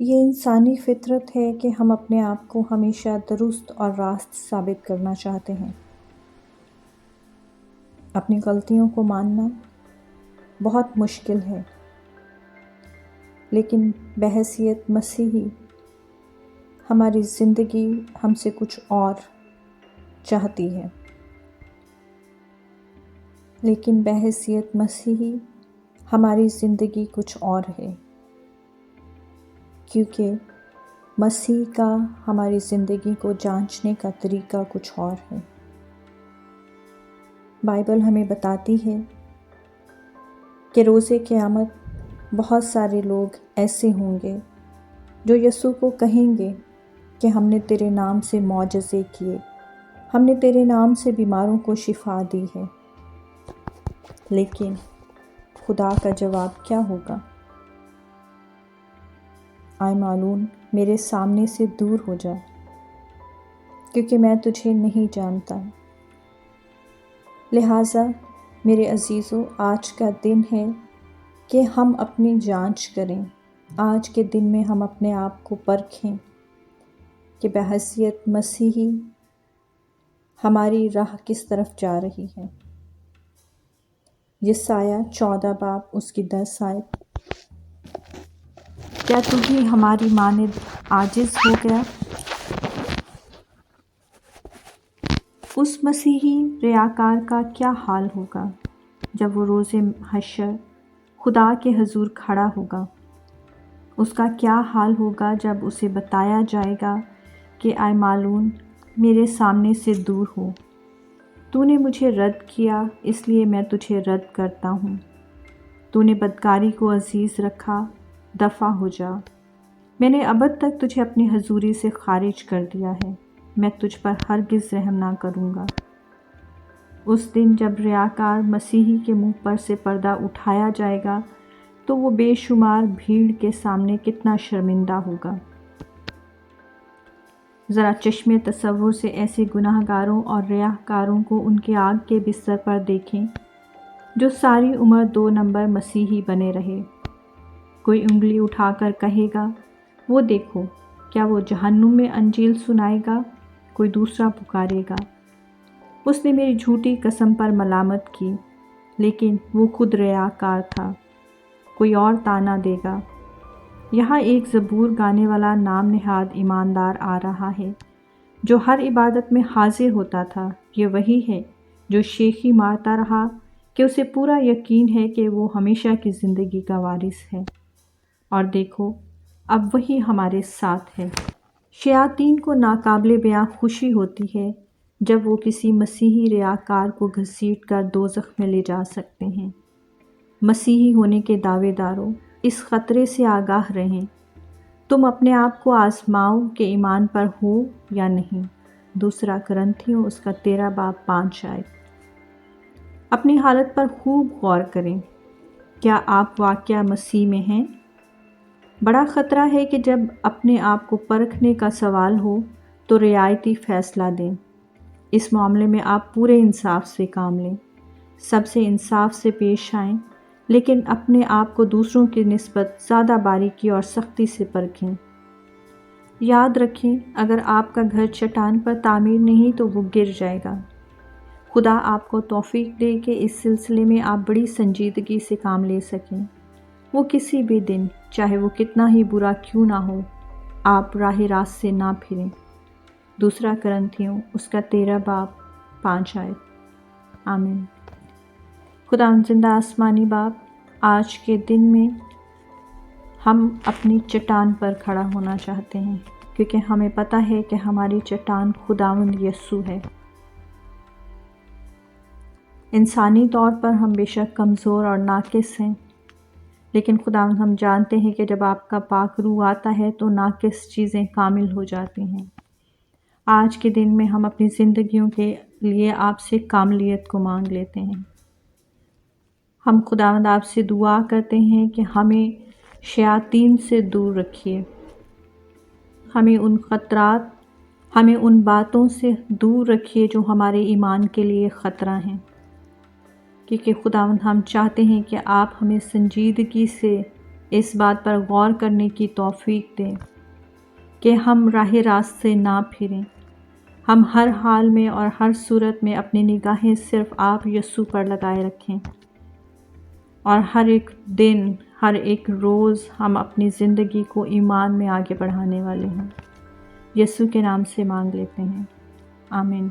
یہ انسانی فطرت ہے کہ ہم اپنے آپ کو ہمیشہ درست اور راست ثابت کرنا چاہتے ہیں۔ اپنی غلطیوں کو ماننا بہت مشکل ہے، لیکن بحیثیت مسیحی ہماری زندگی ہم سے کچھ اور چاہتی ہے۔ لیکن بحیثیت مسیحی ہماری زندگی کچھ اور ہے، کیونکہ مسیح کا ہماری زندگی کو جانچنے کا طریقہ کچھ اور ہے۔ بائبل ہمیں بتاتی ہے کہ روز قیامت بہت سارے لوگ ایسے ہوں گے جو یسوع کو کہیں گے کہ ہم نے تیرے نام سے معجزے کیے، ہم نے تیرے نام سے بیماروں کو شفا دی ہے۔ لیکن خدا کا جواب کیا ہوگا؟ آئے معلوم میرے سامنے سے دور ہو جا، کیونکہ میں تجھے نہیں جانتا۔ لہٰذا میرے عزیزو، آج کا دن ہے کہ ہم اپنی جانچ کریں۔ آج کے دن میں ہم اپنے آپ کو پرکھیں کہ بحیثیت مسیحی ہماری راہ کس طرف جا رہی ہے۔ یسایہ 14 باب اس کی 10 آیت۔ کیا تو بھی ہماری مانند عاجز ہو گیا؟ اس مسیحی ریاکار کا کیا حال ہوگا جب وہ روز حشر خدا کے حضور کھڑا ہوگا؟ اس کا کیا حال ہوگا جب اسے بتایا جائے گا کہ آئے معلوم میرے سامنے سے دور ہو، تو نے مجھے رد کیا، اس لیے میں تجھے رد کرتا ہوں۔ تو نے بدکاری کو عزیز رکھا، دفع ہو جا۔ میں نے ابد تک تجھے اپنی حضوری سے خارج کر دیا ہے، میں تجھ پر ہرگز رحم نہ کروں گا۔ اس دن جب ریاکار مسیحی کے منہ پر سے پردہ اٹھایا جائے گا تو وہ بے شمار بھیڑ کے سامنے کتنا شرمندہ ہوگا۔ ذرا چشم تصور سے ایسے گناہ گاروں اور ریاکاروں کو ان کے آگ کے بستر پر دیکھیں جو ساری عمر 2 نمبر مسیحی بنے رہے۔ کوئی انگلی اٹھا کر کہے گا، وہ دیکھو، کیا وہ جہنم میں انجیل سنائے گا؟ کوئی دوسرا پکارے گا، اس نے میری جھوٹی قسم پر ملامت کی، لیکن وہ خود ریاکار تھا۔ کوئی اور طعنہ دے گا، یہاں ایک زبور گانے والا نام نہاد ایماندار آ رہا ہے جو ہر عبادت میں حاضر ہوتا تھا۔ یہ وہی ہے جو شیخی مارتا رہا کہ اسے پورا یقین ہے کہ وہ ہمیشہ کی زندگی کا وارث ہے، اور دیکھو اب وہی ہمارے ساتھ ہے۔ شیاطین کو ناقابل بیاں خوشی ہوتی ہے جب وہ کسی مسیحی ریاکار کو گھسیٹ کر دوزخ میں لے جا سکتے ہیں۔ مسیحی ہونے کے دعوے داروں، اس خطرے سے آگاہ رہیں، تم اپنے آپ کو آزماؤ کہ ایمان پر ہو یا نہیں۔ 2 کرنتھیوں اس کا 13 باب 5 آیت۔ اپنی حالت پر خوب غور کریں، کیا آپ واقعہ مسیح میں ہیں؟ بڑا خطرہ ہے کہ جب اپنے آپ کو پرکھنے کا سوال ہو تو رعایتی فیصلہ دیں۔ اس معاملے میں آپ پورے انصاف سے کام لیں، سب سے انصاف سے پیش آئیں، لیکن اپنے آپ کو دوسروں کی نسبت زیادہ باریکی اور سختی سے پرکھیں۔ یاد رکھیں، اگر آپ کا گھر چٹان پر تعمیر نہیں تو وہ گر جائے گا۔ خدا آپ کو توفیق دے کہ اس سلسلے میں آپ بڑی سنجیدگی سے کام لے سکیں۔ وہ کسی بھی دن، چاہے وہ کتنا ہی برا کیوں نہ ہو، آپ راہ راست سے نہ پھریں۔ 2 کرنتھیوں اس کا 13 باب 5 آیت۔ آمین۔ خدا زندہ آسمانی باپ، آج کے دن میں ہم اپنی چٹان پر کھڑا ہونا چاہتے ہیں، کیونکہ ہمیں پتہ ہے کہ ہماری چٹان خداوند یسوع ہے۔ انسانی طور پر ہم بے شک کمزور اور ناقص ہیں، لیکن خداوند ہم جانتے ہیں کہ جب آپ کا پاک روح آتا ہے تو ناقص چیزیں کامل ہو جاتی ہیں۔ آج کے دن میں ہم اپنی زندگیوں کے لیے آپ سے کاملیت کو مانگ لیتے ہیں۔ ہم خداوند آپ سے دعا کرتے ہیں کہ ہمیں شیاطین سے دور رکھیے، ہمیں ان خطرات، ہمیں ان باتوں سے دور رکھیے جو ہمارے ایمان کے لیے خطرہ ہیں، کیونکہ خداوند ہم چاہتے ہیں کہ آپ ہمیں سنجیدگی سے اس بات پر غور کرنے کی توفیق دے کہ ہم راہ راست سے نہ پھریں۔ ہم ہر حال میں اور ہر صورت میں اپنی نگاہیں صرف آپ یسوع پر لگائے رکھیں، اور ہر ایک دن، ہر ایک روز ہم اپنی زندگی کو ایمان میں آگے بڑھانے والے ہیں۔ یسوع کے نام سے مانگ لیتے ہیں، آمین۔